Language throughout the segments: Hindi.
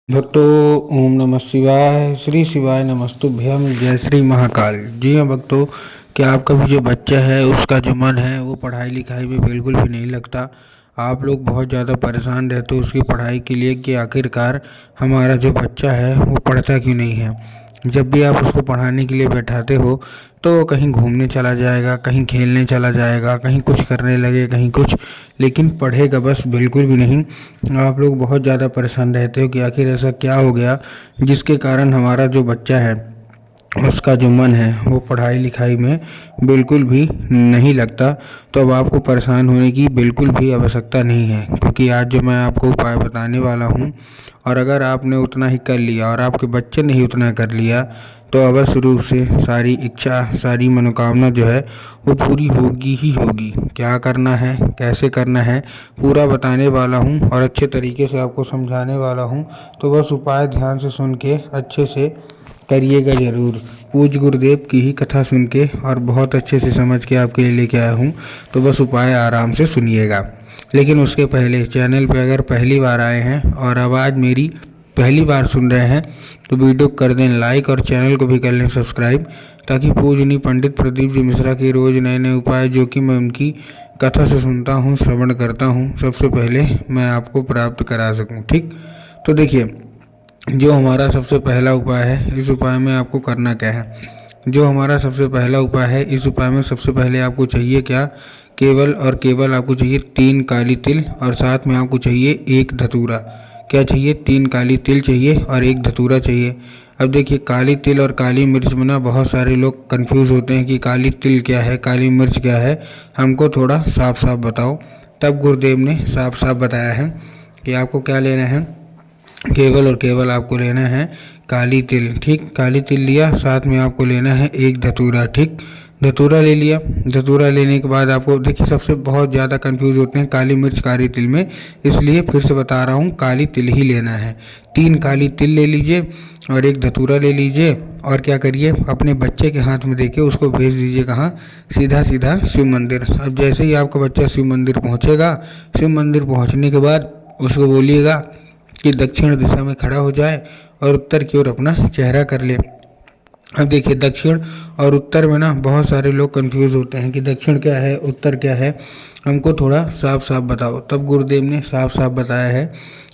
भक्तों, ओम नमः शिवाय। श्री शिवाय नमस्तुभ्यम। जय श्री महाकाल। जी हाँ भक्तों, क्या आपका भी जो बच्चा है उसका जो मन है वो पढ़ाई लिखाई में बिल्कुल भी नहीं लगता। आप लोग बहुत ज़्यादा परेशान रहते हो उसकी पढ़ाई के लिए कि आखिरकार हमारा जो बच्चा है वो पढ़ता क्यों नहीं है। जब भी आप उसको पढ़ाने के लिए बैठाते हो तो कहीं घूमने चला जाएगा, कहीं खेलने चला जाएगा, कहीं कुछ करने लगे, कहीं कुछ, लेकिन पढ़ेगा बस बिल्कुल भी नहीं। आप लोग बहुत ज़्यादा परेशान रहते हो कि आखिर ऐसा क्या हो गया जिसके कारण हमारा जो बच्चा है उसका जो मन है वो पढ़ाई लिखाई में बिल्कुल भी नहीं लगता। तो अब आपको परेशान होने की बिल्कुल भी आवश्यकता नहीं है, क्योंकि आज जो मैं आपको उपाय बताने वाला हूँ, और अगर आपने उतना ही कर लिया और आपके बच्चे ने ही उतना कर लिया तो अवश्य रूप से सारी इच्छा, सारी मनोकामना जो है वो पूरी होगी ही होगी। क्या करना है, कैसे करना है, पूरा बताने वाला हूँ और अच्छे तरीके से आपको समझाने वाला हूँ। तो बस उपाय ध्यान से सुन के अच्छे से करिएगा ज़रूर। पूज्य गुरुदेव की ही कथा सुन के और बहुत अच्छे से समझ के आपके लिए लेके आया हूँ, तो बस उपाय आराम से सुनिएगा। लेकिन उसके पहले चैनल पे अगर पहली बार आए हैं और आवाज़ मेरी पहली बार सुन रहे हैं तो वीडियो कर दें लाइक और चैनल को भी कर लें सब्सक्राइब, ताकि पूजनीय पंडित प्रदीप जी मिश्रा के रोज़ नए नए उपाय जो कि मैं उनकी कथा से सुनता हूँ, श्रवण करता हूँ, सबसे पहले मैं आपको प्राप्त करा सकूँ। ठीक, तो देखिए, जो हमारा सबसे पहला उपाय है, इस उपाय में आपको करना क्या है। जो हमारा सबसे पहला उपाय है, इस उपाय में सबसे पहले आपको चाहिए क्या, केवल और केवल आपको चाहिए 3 काली तिल और साथ में आपको चाहिए 1 धतूरा। क्या चाहिए, 3 काली तिल चाहिए और 1 धतूरा चाहिए। अब देखिए, काली तिल और काली मिर्च में ना बहुत सारे लोग कंफ्यूज होते हैं कि काली तिल क्या है, काली मिर्च क्या है, हमको थोड़ा साफ साफ बताओ। तब गुरुदेव ने साफ साफ बताया है कि आपको क्या लेना है, केवल और केवल आपको लेना है काली तिल। ठीक, काली तिल लिया, साथ में आपको लेना है 1 धतूरा। ठीक, धतूरा ले लिया। धतूरा लेने के बाद आपको देखिए, सबसे बहुत ज़्यादा कंफ्यूज होते हैं काली मिर्च काली तिल में, इसलिए फिर से बता रहा हूँ, काली तिल ही लेना है। 3 काली तिल ले लीजिए और 1 धतूरा ले लीजिए और क्या करिए, अपने बच्चे के हाथ में देके उसको भेज दीजिए कहाँ, सीधा सीधा शिव मंदिर। अब जैसे ही आपका बच्चा शिव मंदिर पहुँचेगा, शिव मंदिर पहुँचने के बाद उसको बोलिएगा कि दक्षिण दिशा में खड़ा हो जाए और उत्तर की ओर अपना चेहरा कर ले। अब देखिए, दक्षिण और उत्तर में ना बहुत सारे लोग कंफ्यूज होते हैं कि दक्षिण क्या है, उत्तर क्या है, हमको थोड़ा साफ साफ बताओ। तब गुरुदेव ने साफ साफ बताया है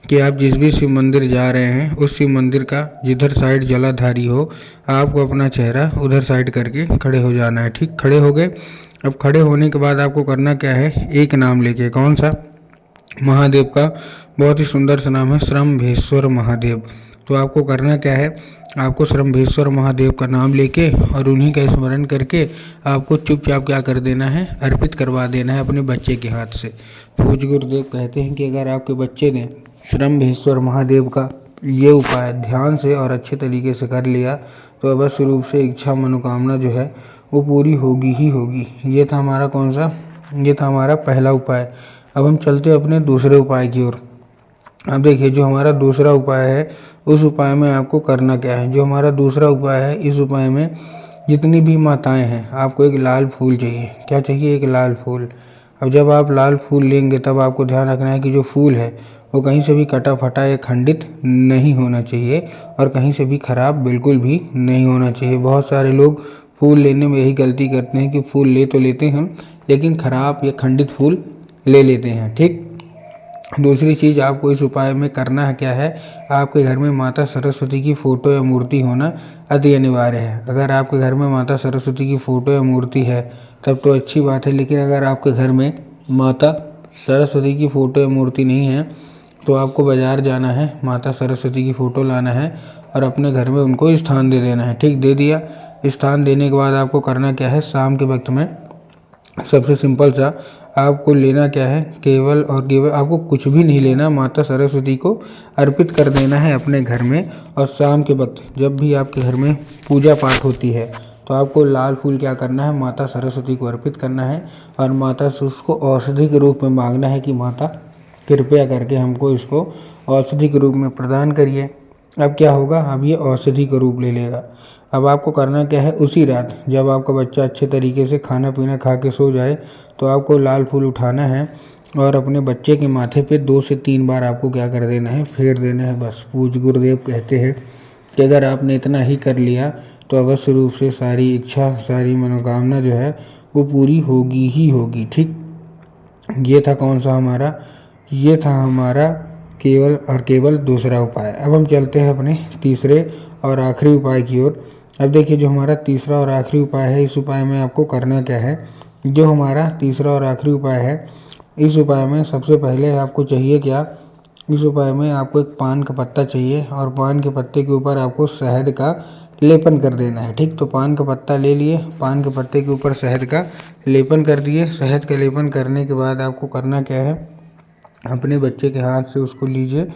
कि आप जिस भी शिव मंदिर जा रहे हैं उस शिव मंदिर का जिधर साइड जलाधारी हो, आपको अपना चेहरा उधर साइड करके खड़े हो जाना है। ठीक, खड़े हो गए। अब खड़े होने के बाद आपको करना क्या है, एक नाम लेके, कौन सा, महादेव का बहुत ही सुंदर सा नाम है, श्रम्भेश्वर महादेव। तो आपको करना क्या है, आपको श्रम्भेश्वर महादेव का नाम लेके और उन्हीं का स्मरण करके आपको चुपचाप क्या कर देना है, अर्पित करवा देना है अपने बच्चे के हाथ से। पूज्य गुरुदेव कहते हैं कि अगर आपके बच्चे ने श्रम्भेश्वर महादेव का ये उपाय ध्यान से और अच्छे तरीके से कर लिया तो अवश्य रूप से इच्छा मनोकामना जो है वो पूरी होगी ही होगी। ये था हमारा कौन सा, ये था हमारा पहला उपाय। अब हम चलते हैं अपने दूसरे उपाय की ओर। अब देखिए, जो हमारा दूसरा उपाय है उस उपाय में आपको करना क्या है। जो हमारा दूसरा उपाय है, इस उपाय में जितनी भी माताएं हैं आपको एक लाल फूल चाहिए। क्या चाहिए, एक लाल फूल। अब जब आप लाल फूल लेंगे तब आपको ध्यान रखना है कि जो फूल है वो कहीं से भी कटा फटा या खंडित नहीं होना चाहिए और कहीं से भी खराब बिल्कुल भी नहीं होना चाहिए। बहुत सारे लोग फूल लेने में यही गलती करते हैं कि फूल ले तो लेते हैं लेकिन खराब या खंडित फूल ले लेते हैं। ठीक, दूसरी चीज़ आपको इस उपाय में करना है क्या है, आपके घर में माता सरस्वती की फ़ोटो या मूर्ति होना अति अनिवार्य है। अगर आपके घर में माता सरस्वती की फ़ोटो या मूर्ति है तब तो अच्छी बात है, लेकिन अगर आपके घर में माता सरस्वती की फ़ोटो या मूर्ति नहीं है तो आपको बाज़ार जाना है, माता सरस्वती की फ़ोटो लाना है और अपने घर में उनको स्थान दे देना है। ठीक, दे दिया। स्थान देने के बाद आपको करना क्या है, शाम के वक्त में सबसे सिंपल सा आपको लेना क्या है, केवल और केवल आपको कुछ भी नहीं लेना, माता सरस्वती को अर्पित कर देना है अपने घर में। और शाम के वक्त जब भी आपके घर में पूजा पाठ होती है तो आपको लाल फूल क्या करना है, माता सरस्वती को अर्पित करना है और माता से उसको औषधि के रूप में मांगना है कि माता कृपया करके हमको इसको औषधि के रूप में प्रदान करिए। अब क्या होगा, अब ये औषधि का रूप ले लेगा। अब आपको करना क्या है, उसी रात जब आपका बच्चा अच्छे तरीके से खाना पीना खा के सो जाए तो आपको लाल फूल उठाना है और अपने बच्चे के माथे पे 2 से 3 बार आपको क्या कर देना है, फेर देना है बस। पूज्य गुरुदेव कहते हैं कि अगर आपने इतना ही कर लिया तो अवश्य रूप से सारी इच्छा, सारी मनोकामना जो है वो पूरी होगी ही होगी। ठीक, ये था कौन सा हमारा, ये था हमारा केवल और केवल दूसरा उपाय। अब हम चलते हैं अपने तीसरे और आखिरी उपाय की ओर। अब देखिए जो हमारा तीसरा और आखिरी उपाय है, इस उपाय में आपको करना क्या है। जो हमारा तीसरा और आखिरी उपाय है, इस उपाय में सबसे पहले आपको चाहिए क्या, इस उपाय में आपको एक पान का पत्ता चाहिए और पान के पत्ते के ऊपर आपको शहद का लेपन कर देना है। ठीक, तो पान का पत्ता ले लिए, पान के पत्ते के ऊपर शहद का लेपन कर दिए। शहद का लेपन करने के बाद आपको करना क्या है, अपने बच्चे के हाथ से उसको लीजिए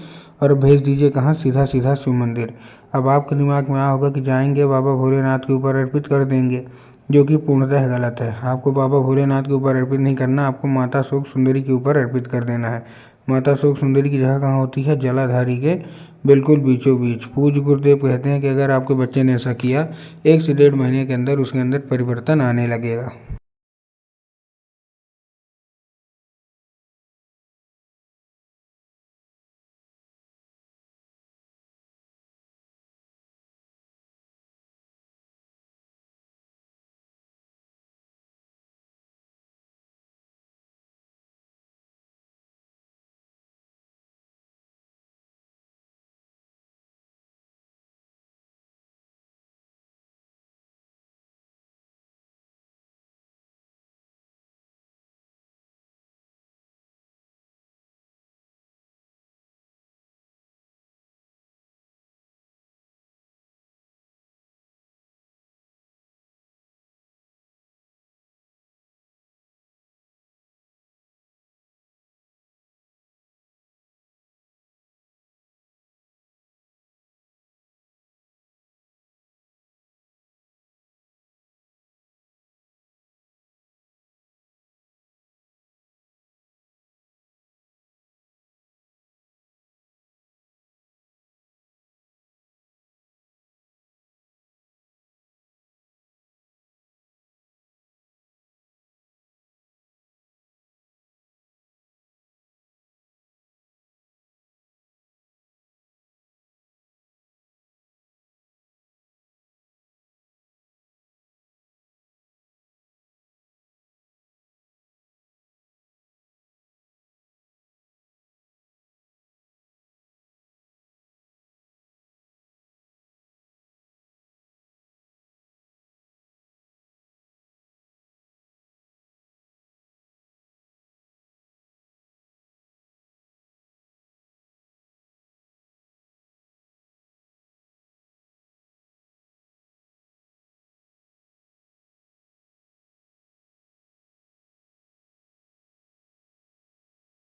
और भेज दीजिए कहाँ, सीधा सीधा शिव मंदिर। अब आपके दिमाग में आया होगा कि जाएंगे बाबा भोलेनाथ के ऊपर अर्पित कर देंगे, जो कि पूर्णतः गलत है। आपको बाबा भोलेनाथ के ऊपर अर्पित नहीं करना, आपको माता शोक सुंदरी के ऊपर अर्पित कर देना है। माता शोक सुंदरी की जगह कहाँ होती है, जलाधारी के बिल्कुल बीचों बीच। पूज्य गुरुदेव कहते हैं कि अगर आपके बच्चे ने ऐसा किया, 1 से 1.5 महीने के अंदर उसके अंदर परिवर्तन आने लगेगा।